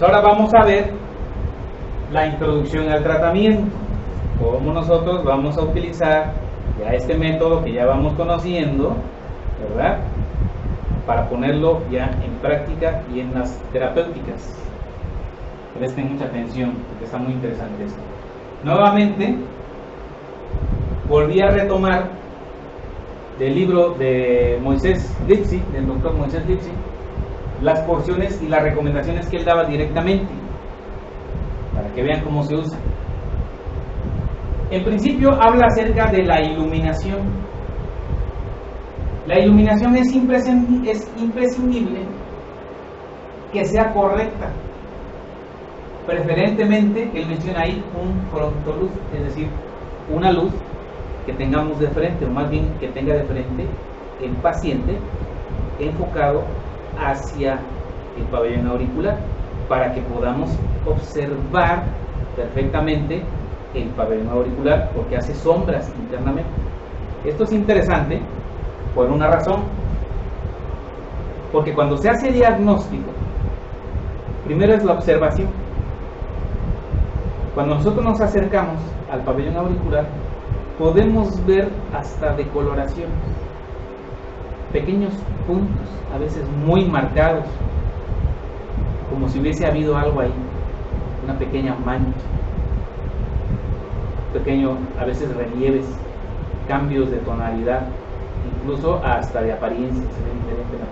Pues ahora vamos a ver la introducción al tratamiento, cómo nosotros vamos a utilizar ya este método que ya vamos conociendo, ¿verdad? Para ponerlo ya en práctica y en las terapéuticas. Presten mucha atención porque está muy interesante esto. Nuevamente volví a retomar del libro de Moisés Lipsy, del doctor Moisés Lipsy, las porciones y las recomendaciones que él daba directamente, para que vean cómo se usa. En principio habla acerca de la iluminación. La iluminación es imprescindible que sea correcta. Preferentemente, él menciona ahí un frontoluz, es decir, una luz que tengamos de frente, o más bien que tenga de frente el paciente enfocado hacia el pabellón auricular, para que podamos observar perfectamente el pabellón auricular, porque hace sombras internamente. Esto es interesante por una razón, porque cuando se hace diagnóstico, primero es la observación. Cuando nosotros nos acercamos al pabellón auricular, podemos ver hasta decoloraciones, pequeños puntos, a veces muy marcados, como si hubiese habido algo ahí, una pequeña mancha, pequeños, a veces relieves, cambios de tonalidad, incluso hasta de apariencia, se ve diferente la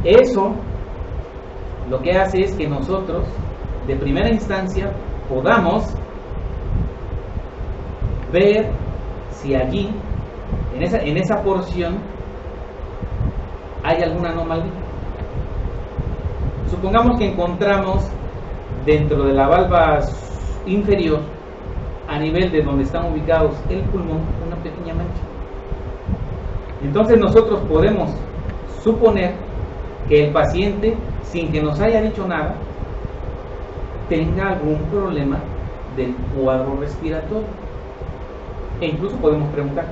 piel. Eso lo que hace es que nosotros, de primera instancia, podamos ver si allí, en esa porción, hay alguna anomalía. Supongamos que encontramos dentro de la valva inferior, a nivel de donde están ubicados el pulmón, una pequeña mancha. Entonces nosotros podemos suponer que el paciente, sin que nos haya dicho nada, tenga algún problema del cuadro respiratorio. E incluso podemos preguntar,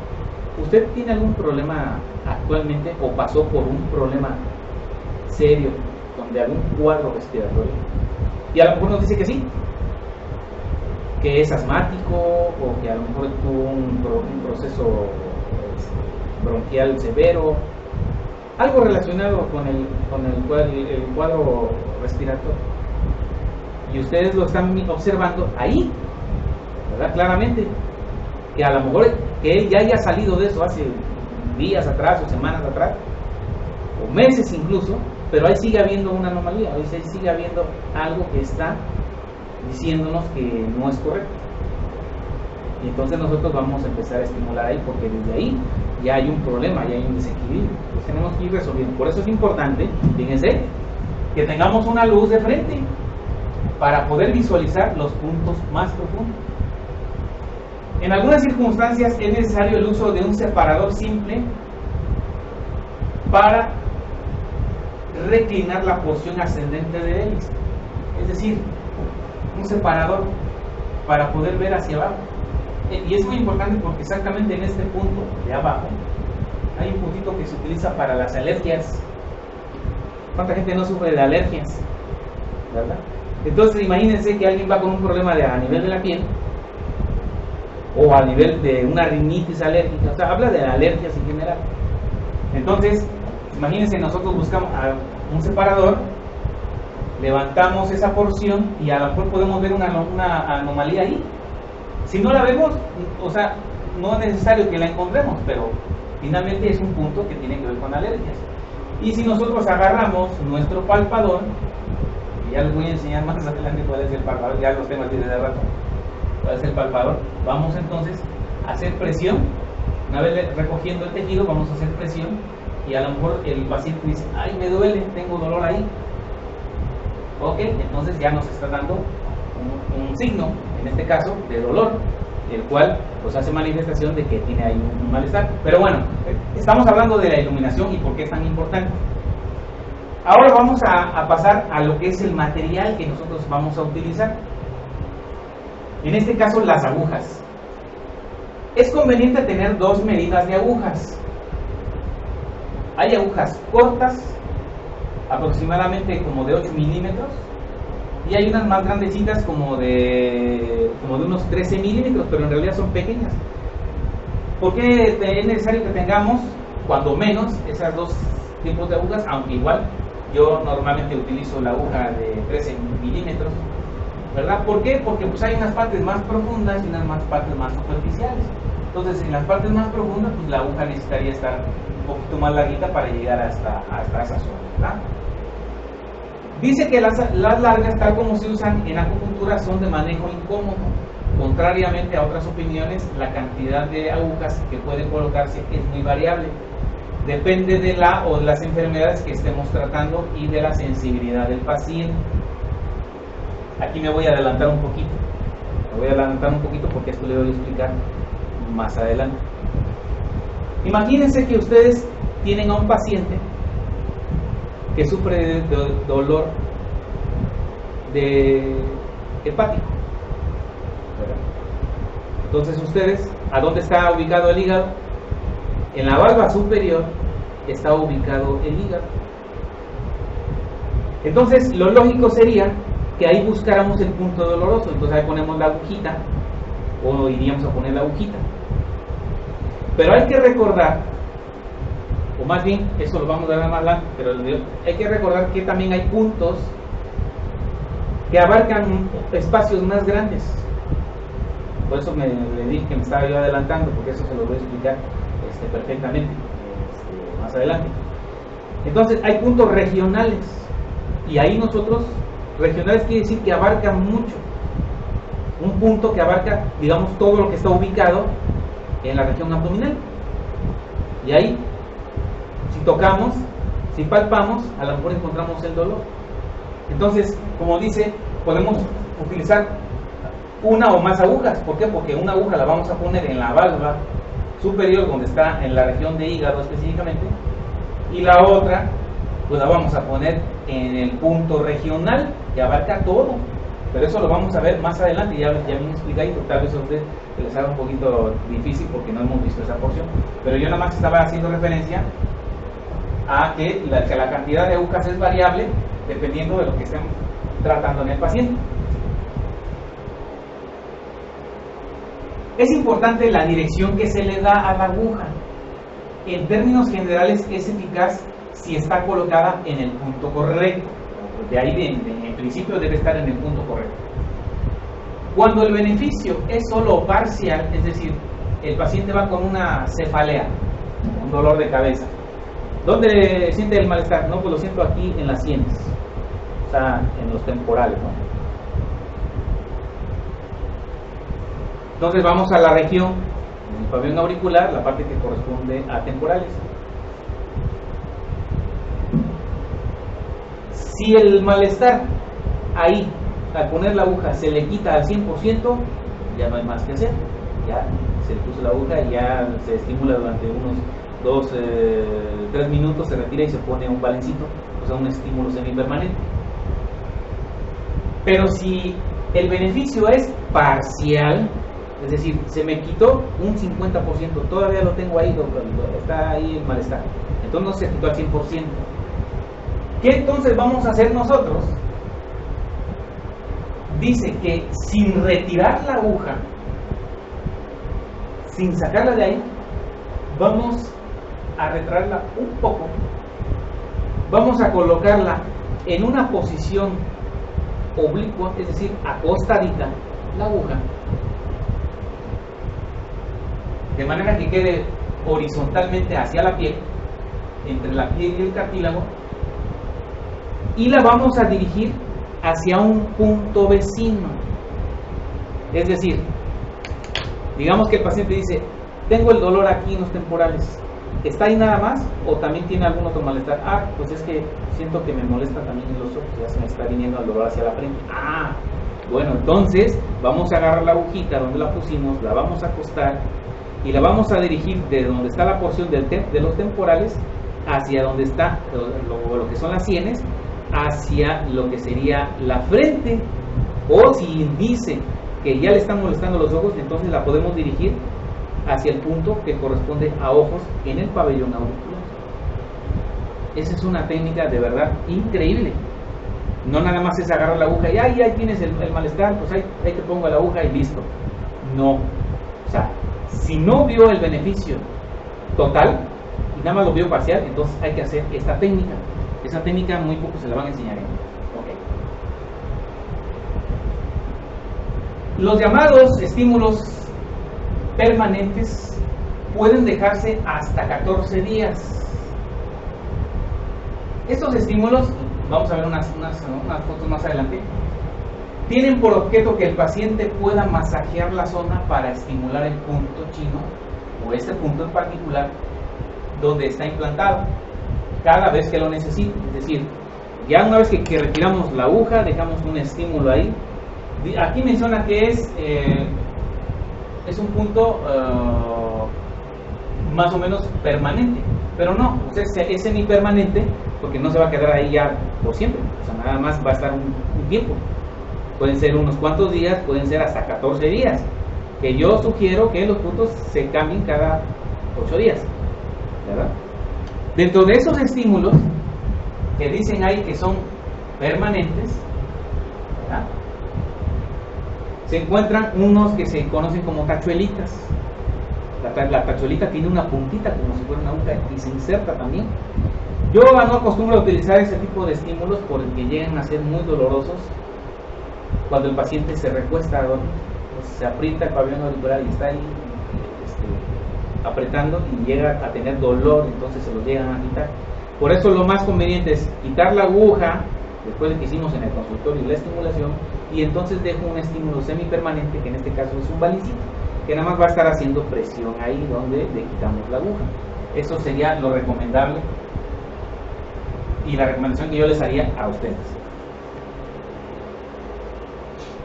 ¿usted tiene algún problema actualmente o pasó por un problema serio de algún cuadro respiratorio? Y a lo mejor nos dice que sí, que es asmático, o que a lo mejor tuvo un proceso bronquial severo, algo relacionado con el cuadro respiratorio. Y ustedes lo están observando ahí, ¿verdad? Claramente, que a lo mejor que él ya haya salido de eso hace días atrás o semanas atrás, o meses incluso, pero ahí sigue habiendo una anomalía, ahí sigue habiendo algo que está diciéndonos que no es correcto. Y entonces nosotros vamos a empezar a estimular ahí, porque desde ahí ya hay un problema, ya hay un desequilibrio. Entonces tenemos que ir resolviendo. Por eso es importante, fíjense, que tengamos una luz de frente para poder visualizar los puntos más profundos. En algunas circunstancias es necesario el uso de un separador simple para reclinar la porción ascendente del hélice, es decir, un separador para poder ver hacia abajo. Y es muy importante porque exactamente en este punto de abajo hay un puntito que se utiliza para las alergias. ¿Cuánta gente no sufre de alergias? ¿Verdad? Entonces imagínense que alguien va con un problema a nivel de la piel, o a nivel de una rinitis alérgica, o sea, habla de alergias en general. Entonces, imagínense, nosotros buscamos un separador, levantamos esa porción y a lo mejor podemos ver una anomalía ahí. Si no la vemos, o sea, no es necesario que la encontremos, pero finalmente es un punto que tiene que ver con alergias. Y si nosotros agarramos nuestro palpador, y ya les voy a enseñar más adelante cuál es el palpador, ya los tengo aquí desde rato, cuál es el palpador, vamos entonces a hacer presión. Una vez recogiendo el tejido, vamos a hacer presión, y a lo mejor el paciente dice, ay, me duele, tengo dolor ahí. Ok, entonces ya nos está dando un signo, en este caso, de dolor, el cual pues hace manifestación de que tiene ahí un malestar. Pero bueno, estamos hablando de la iluminación y por qué es tan importante. Ahora vamos a pasar a lo que es el material que nosotros vamos a utilizar. En este caso, las agujas. Es conveniente tener dos medidas de agujas. Hay agujas cortas aproximadamente como de 8 milímetros, y hay unas más grandecitas como de unos 13 milímetros, pero en realidad son pequeñas. ¿Por qué es necesario que tengamos, cuando menos, esas dos tipos de agujas? Aunque igual yo normalmente utilizo la aguja de 13 milímetros, ¿verdad? ¿Por qué? Porque pues hay unas partes más profundas y unas partes más superficiales. Entonces, en las partes más profundas, pues la aguja necesitaría estar un poquito más larguita para llegar hasta esa zona, ¿verdad? Dice que las largas, tal como se usan en acupuntura, son de manejo incómodo. Contrariamente a otras opiniones, la cantidad de agujas que pueden colocarse es muy variable. Depende de la o de las enfermedades que estemos tratando y de la sensibilidad del paciente. Aquí me voy a adelantar un poquito. Porque esto le voy a explicar más adelante. Imagínense que ustedes tienen a un paciente que sufre de dolor hepático. Entonces ustedes, ¿a dónde está ubicado el hígado? En la valva superior está ubicado el hígado. Entonces lo lógico sería que ahí buscáramos el punto doloroso. Entonces ahí ponemos la agujita, o iríamos a poner la agujita. Pero hay que recordar, o más bien, eso lo vamos a ver más adelante, pero hay que recordar que también hay puntos que abarcan espacios más grandes. Por eso le dije que me estaba yo adelantando, porque eso se lo voy a explicar perfectamente más adelante. Entonces hay puntos regionales, y ahí nosotros, regionales quiere decir que abarcan mucho. Un punto que abarca, digamos, todo lo que está ubicado en la región abdominal. Y ahí, si tocamos, si palpamos, a lo mejor encontramos el dolor. Entonces, como dice, podemos utilizar una o más agujas. ¿Por qué? Porque una aguja la vamos a poner en la valva superior, donde está en la región de hígado específicamente, y la otra pues la vamos a poner en el punto regional que abarca todo. Pero eso lo vamos a ver más adelante, ya bien explicadito. Tal vez a ustedes les haga un poquito difícil porque no hemos visto esa porción, pero yo nada más estaba haciendo referencia a que la cantidad de agujas es variable dependiendo de lo que estén tratando en el paciente. Es importante la dirección que se le da a la aguja. En términos generales es eficaz si está colocada en el punto correcto. De ahí en principio debe estar en el punto correcto. Cuando el beneficio es solo parcial, es decir, el paciente va con una cefalea, un dolor de cabeza. ¿Dónde siente el malestar? No, pues lo siento aquí en las sienes, o sea, en los temporales, ¿no? Entonces vamos a la región del pabellón auricular, la parte que corresponde a temporales. Si el malestar ahí, al poner la aguja, se le quita al 100%, ya no hay más que hacer. Ya se le puso la aguja y ya se estimula durante unos 3 minutos, se retira y se pone un balencito, o sea, un estímulo semipermanente. Pero si el beneficio es parcial, es decir, se me quitó un 50%, todavía lo tengo ahí, está ahí el malestar, entonces no se quitó al 100%. ¿Qué entonces vamos a hacer nosotros? Dice que sin retirar la aguja, sin sacarla de ahí, vamos a retraerla un poco, vamos a colocarla en una posición oblicua, es decir, acostadita la aguja, de manera que quede horizontalmente hacia la piel, entre la piel y el cartílago, y la vamos a dirigir hacia un punto vecino. Es decir, digamos que el paciente dice, tengo el dolor aquí en los temporales, ¿está ahí nada más o también tiene algún otro malestar? Ah, pues es que siento que me molesta también en los ojos, ya se me está viniendo el dolor hacia la frente. Ah, bueno, entonces vamos a agarrar la agujita donde la pusimos, la vamos a acostar y la vamos a dirigir de donde está la porción de los temporales hacia donde está lo que son las sienes, hacia lo que sería la frente. O si dice que ya le están molestando los ojos, entonces la podemos dirigir hacia el punto que corresponde a ojos en el pabellón auricular. Esa es una técnica de verdad increíble. No nada más es agarrar la aguja y ahí tienes el malestar, pues ahí te pongo la aguja y listo. No. O sea, si no vio el beneficio total y nada más lo vio parcial, entonces hay que hacer esta técnica. Esa técnica muy poco se la van a enseñar. Okay. Los llamados estímulos permanentes pueden dejarse hasta 14 días. Estos estímulos, vamos a ver unas fotos más adelante, tienen por objeto que el paciente pueda masajear la zona para estimular el punto chino, o este punto en particular, donde está implantado, cada vez que lo necesite. Es decir, ya una vez que retiramos la aguja, dejamos un estímulo ahí. Aquí menciona que es un punto más o menos permanente, pero no, o sea, es semipermanente, porque no se va a quedar ahí ya por siempre, o sea, nada más va a estar un tiempo. Pueden ser unos cuantos días, pueden ser hasta 14 días, que yo sugiero que los puntos se cambien cada 8 días, ¿verdad? Dentro de esos estímulos que dicen ahí que son permanentes, ¿verdad?, se encuentran unos que se conocen como tachuelitas. La tachuelita tiene una puntita como si fuera una aguja y se inserta también. Yo no acostumbro a utilizar ese tipo de estímulos porque llegan a ser muy dolorosos cuando el paciente se recuesta a dormir. Pues se aprieta el pabellón auricular y está ahí apretando y llega a tener dolor, entonces se los llegan a quitar. Por eso lo más conveniente es quitar la aguja después de que hicimos en el consultorio la estimulación, y entonces dejo un estímulo semipermanente, que en este caso es un balincito, que nada más va a estar haciendo presión ahí donde le quitamos la aguja. Eso sería lo recomendable y la recomendación que yo les haría a ustedes.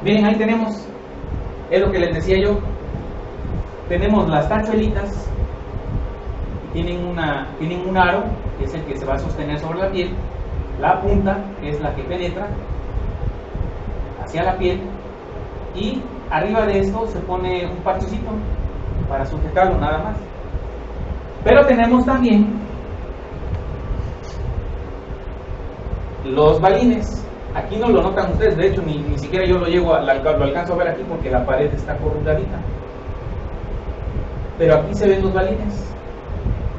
Bien, ahí tenemos, es lo que les decía yo, tenemos las tachuelitas, tienen un aro, que es el que se va a sostener sobre la piel, la punta, que es la que penetra hacia la piel, y arriba de esto se pone un parchecito para sujetarlo nada más. Pero tenemos también los balines. Aquí no lo notan ustedes, de hecho ni siquiera yo lo alcanzo a ver aquí porque la pared está corrugadita. Pero aquí se ven los balines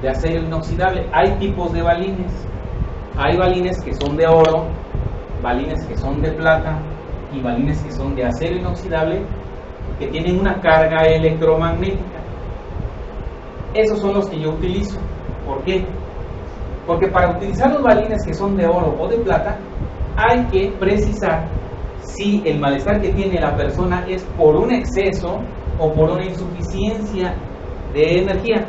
de acero inoxidable. Hay tipos de balines. Hay balines que son de oro, balines que son de plata y balines que son de acero inoxidable, que tienen una carga electromagnética. Esos son los que yo utilizo. ¿Por qué? Porque para utilizar los balines que son de oro o de plata, hay que precisar si el malestar que tiene la persona es por un exceso o por una insuficiencia de energía.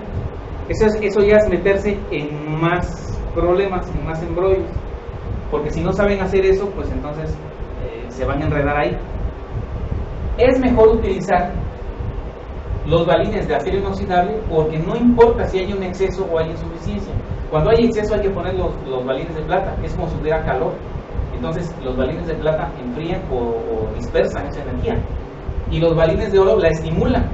Eso ya es meterse en más problemas, en más embrollos, porque si no saben hacer eso, pues entonces se van a enredar ahí. Es mejor utilizar los balines de acero inoxidable, porque no importa si hay un exceso o hay insuficiencia. Cuando hay exceso hay que poner los balines de plata, es como si hubiera calor. Entonces los balines de plata enfrían o dispersan esa energía, y los balines de oro la estimulan.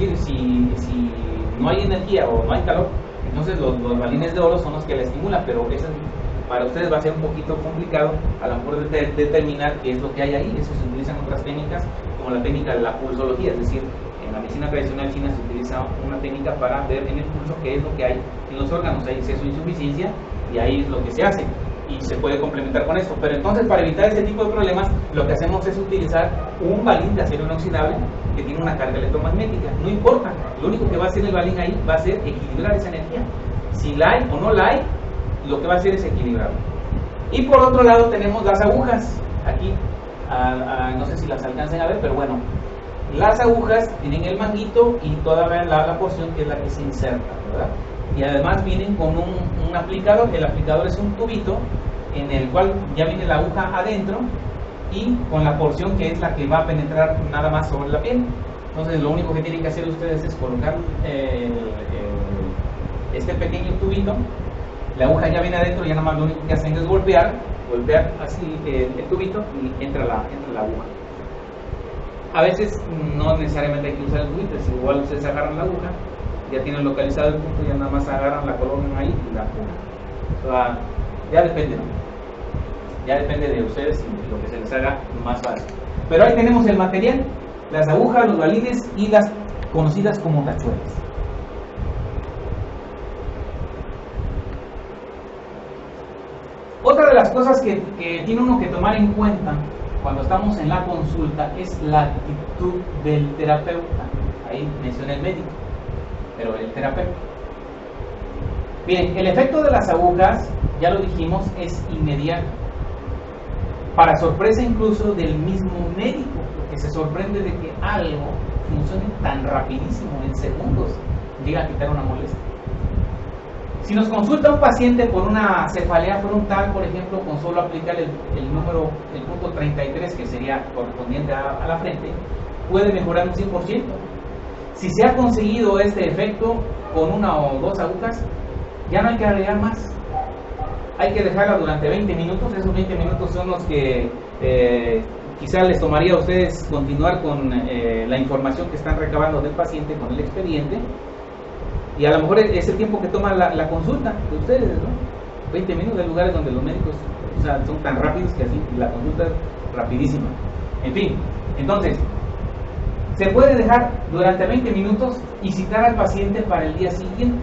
Es decir, si no hay energía o no hay calor, entonces los balines de oro son los que la estimulan, pero eso para ustedes va a ser un poquito complicado a lo mejor determinar qué es lo que hay ahí. Eso se utiliza en otras técnicas, como la técnica de la pulsología, es decir, en la medicina tradicional china se utiliza una técnica para ver en el pulso qué es lo que hay en los órganos, hay exceso o insuficiencia, y ahí es lo que se hace, y se puede complementar con eso. Pero entonces, para evitar ese tipo de problemas, lo que hacemos es utilizar un balín de acero inoxidable que tiene una carga electromagnética. No importa, lo único que va a hacer el balín ahí va a ser equilibrar esa energía. Si la hay o no la hay, lo que va a hacer es equilibrarlo. Y por otro lado tenemos las agujas. Aquí, no sé si las alcancen a ver, pero bueno, las agujas tienen el manguito y todavía la porción que es la que se inserta, ¿verdad? Y además vienen con un aplicador. El aplicador es un tubito en el cual ya viene la aguja adentro y con la porción que es la que va a penetrar nada más sobre la piel. Entonces lo único que tienen que hacer ustedes es colocar este pequeño tubito, la aguja ya viene adentro, ya nada más lo único que hacen es golpear así el tubito y entra la aguja. A veces no necesariamente hay que usar el tubito, es igual ustedes agarran la aguja, ya tienen localizado el punto, ya nada más agarran, la colocan ahí y la ponen. O sea, Ya depende, ¿no? Ya depende de ustedes y lo que se les haga más fácil. Pero ahí tenemos el material, las agujas, los balines y las conocidas como tachuelas. Otra de las cosas que tiene uno que tomar en cuenta cuando estamos en la consulta es la actitud del terapeuta. Ahí mencioné el médico, pero el terapeuta. Bien, el efecto de las agujas, ya lo dijimos, es inmediato. Para sorpresa incluso del mismo médico, que se sorprende de que algo funcione tan rapidísimo, en segundos, llega a quitar una molestia. Si nos consulta un paciente por una cefalea frontal, por ejemplo, con solo aplicar el punto 33, que sería correspondiente a la frente, puede mejorar un 100%. Si se ha conseguido este efecto con una o dos agujas, ya no hay que agregar más. Hay que dejarla durante 20 minutos. Esos 20 minutos son los que quizá les tomaría a ustedes continuar con la información que están recabando del paciente con el expediente. Y a lo mejor es el tiempo que toma la consulta de ustedes, ¿no? 20 minutos. Hay lugares donde los médicos, o sea, son tan rápidos que así la consulta es rapidísima. En fin, entonces, se puede dejar durante 20 minutos y citar al paciente para el día siguiente.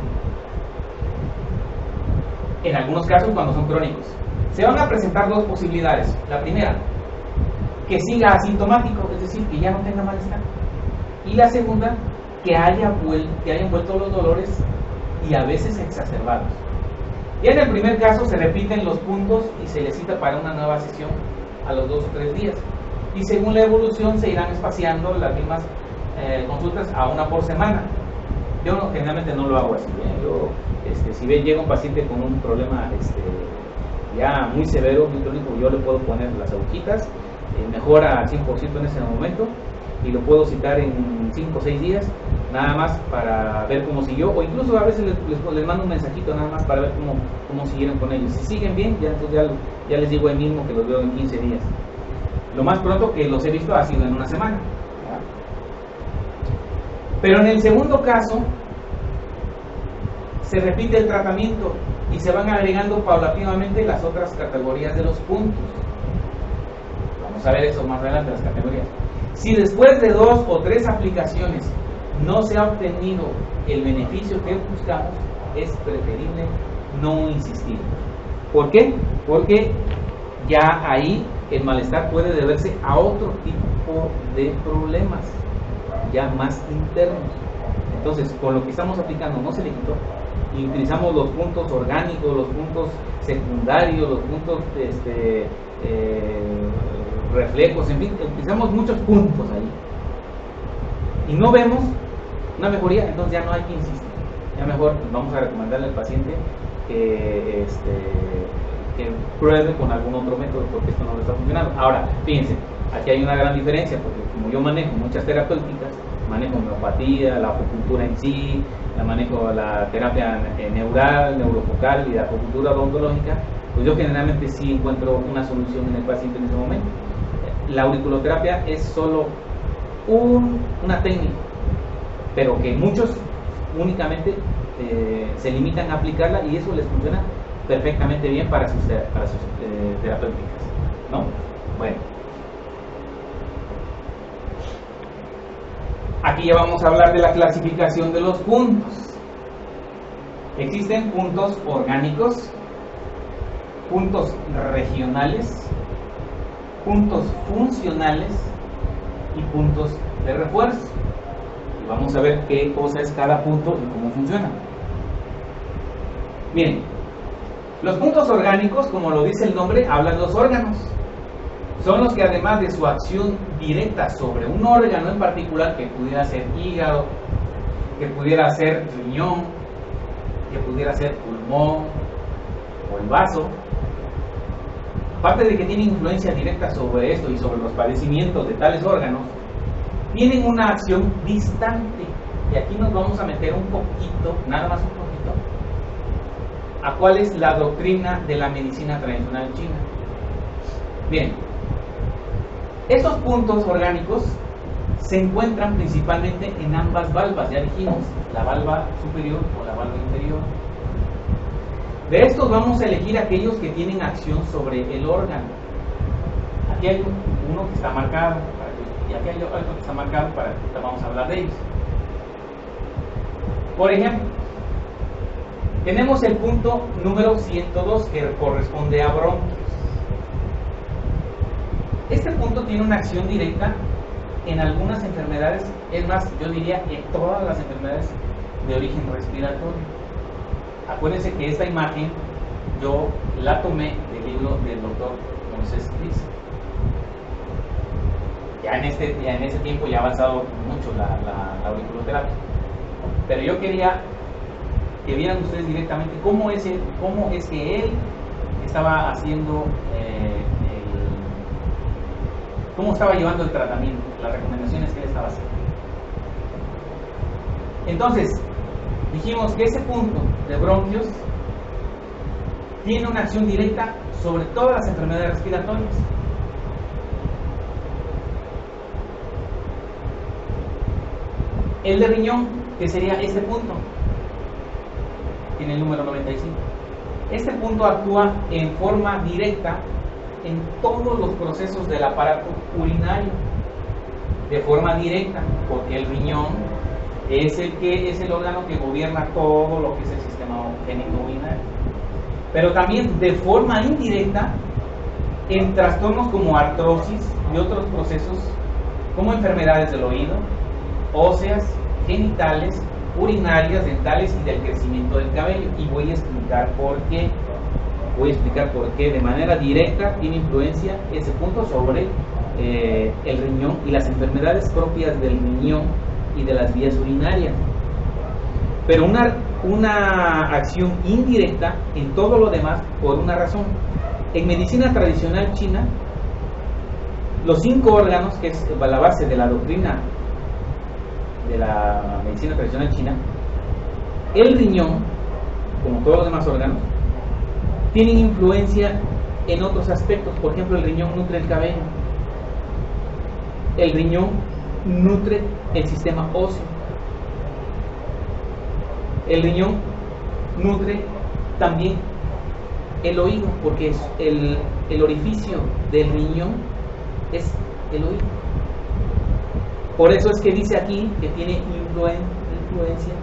En algunos casos, cuando son crónicos, se van a presentar dos posibilidades. La primera, que siga asintomático, es decir, que ya no tenga malestar. Y la segunda, que hayan vuelto los dolores y a veces exacerbados. Ya en el primer caso se repiten los puntos y se les cita para una nueva sesión a los 2 o 3 días. Y según la evolución se irán espaciando las mismas consultas a una por semana. Yo generalmente no lo hago así. Yo, si llega un paciente con un problema ya muy severo, muy crónico, yo le puedo poner las agujitas, mejora al 100% en ese momento, y lo puedo citar en 5 o 6 días, nada más para ver cómo siguió, o incluso a veces les mando un mensajito nada más para ver cómo siguieron con ellos. Si siguen bien, ya, entonces ya les digo ahí mismo que los veo en 15 días. Lo más pronto que los he visto ha sido en una semana. Pero en el segundo caso, se repite el tratamiento y se van agregando paulatinamente las otras categorías de los puntos. Vamos a ver eso más adelante, las categorías. Si después de 2 o 3 aplicaciones no se ha obtenido el beneficio que buscamos, es preferible no insistir. ¿Por qué? Porque ya ahí el malestar puede deberse a otro tipo de problemas, ya más internos. Entonces, con lo que estamos aplicando no se le quitó, y utilizamos los puntos orgánicos, los puntos secundarios, los puntos reflejos, en fin, utilizamos muchos puntos ahí y no vemos una mejoría, entonces ya no hay que insistir. Ya mejor vamos a recomendarle al paciente que pruebe con algún otro método, porque esto no le está funcionando. Ahora, fíjense, aquí hay una gran diferencia, porque como yo manejo muchas terapéuticas, manejo homeopatía, la acupuntura en sí, manejo la terapia neural, neurofocal y la acupuntura odontológica, pues yo generalmente sí encuentro una solución en el paciente en ese momento. La auriculoterapia es solo una técnica, pero que muchos únicamente se limitan a aplicarla, y eso les funciona perfectamente bien para sus terapéuticas, ¿no? Bueno, aquí ya vamos a hablar de la clasificación de los puntos. Existen puntos orgánicos, puntos regionales, puntos funcionales y puntos de refuerzo. Y vamos a ver qué cosa es cada punto y cómo funciona. Bien, los puntos orgánicos, como lo dice el nombre, hablan de los órganos. Son los que, además de su acción directa sobre un órgano en particular, que pudiera ser hígado, que pudiera ser riñón, que pudiera ser pulmón o el vaso, aparte de que tienen influencia directa sobre esto y sobre los padecimientos de tales órganos, tienen una acción distante. Y aquí nos vamos a meter un poquito, nada más un poquito, a cuál es la doctrina de la medicina tradicional china. Bien, estos puntos orgánicos se encuentran principalmente en ambas valvas, ya dijimos, la valva superior o la valva inferior. De estos vamos a elegir aquellos que tienen acción sobre el órgano. Aquí hay uno que está marcado, y aquí hay otro que está marcado para que vamos a hablar de ellos. Por ejemplo, tenemos el punto número 102 que corresponde a bronquios. Este punto tiene una acción directa en algunas enfermedades, es más, yo diría en todas las enfermedades de origen respiratorio. Acuérdense que esta imagen yo la tomé del libro del doctor Moisés Cris. Ya en ese tiempo ya ha avanzado mucho la auriculoterapia. Pero yo quería que vieran ustedes directamente cómo es que él estaba haciendo, cómo estaba llevando el tratamiento, las recomendaciones que él estaba haciendo. Entonces, dijimos que ese punto de bronquios tiene una acción directa sobre todas las enfermedades respiratorias. El de riñón, que sería este punto, tiene el número 95. Este punto actúa en forma directa en todos los procesos del aparato urinario, de forma directa, porque el riñón es el órgano que gobierna todo lo que es el sistema urinario. Pero también de forma indirecta en trastornos como artrosis y otros procesos como enfermedades del oído, óseas, genitales, urinarias, dentales y del crecimiento del cabello. Y voy a explicar por qué. Voy a explicar por qué de manera directa tiene influencia ese punto sobre el riñón y las enfermedades propias del riñón y de las vías urinarias. Pero una acción indirecta en todo lo demás por una razón. En medicina tradicional china, los 5 órganos, que es la base de la doctrina de la medicina tradicional china, el riñón, como todos los demás órganos, tienen influencia en otros aspectos. Por ejemplo, el riñón nutre el cabello, el riñón nutre el sistema óseo, el riñón nutre también el oído, porque es el orificio del riñón es el oído. Por eso es que dice aquí que tiene influencia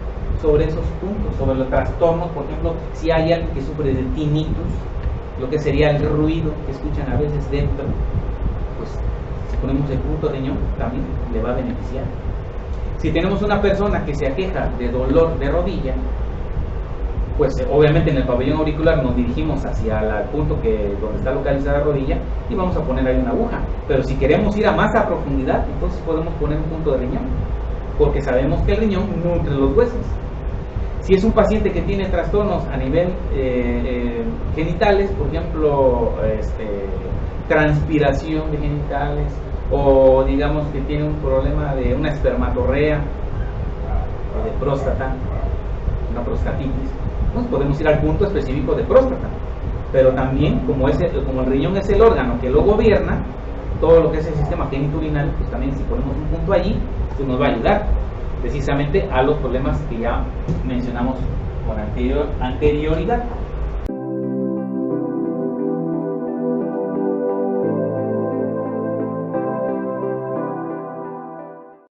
sobre esos puntos, sobre los trastornos. Por ejemplo, si hay alguien que sufre de tinnitus, lo que sería el ruido que escuchan a veces dentro, pues si ponemos el punto riñón también le va a beneficiar. Si tenemos una persona que se aqueja de dolor de rodilla, pues obviamente en el pabellón auricular nos dirigimos hacia el punto donde está localizada la rodilla y vamos a poner ahí una aguja. Pero si queremos ir a más a profundidad, entonces podemos poner un punto de riñón, porque sabemos que el riñón nutre los huesos. Si es un paciente que tiene trastornos a nivel genitales, por ejemplo, transpiración de genitales, o digamos que tiene un problema de una espermatorrea o de próstata, una prostatitis, pues podemos ir al punto específico de próstata. Pero también, como el riñón es el órgano que lo gobierna, todo lo que es el sistema genitourinario, pues también si ponemos un punto allí, pues nos va a ayudar precisamente a los problemas que ya mencionamos con anterioridad.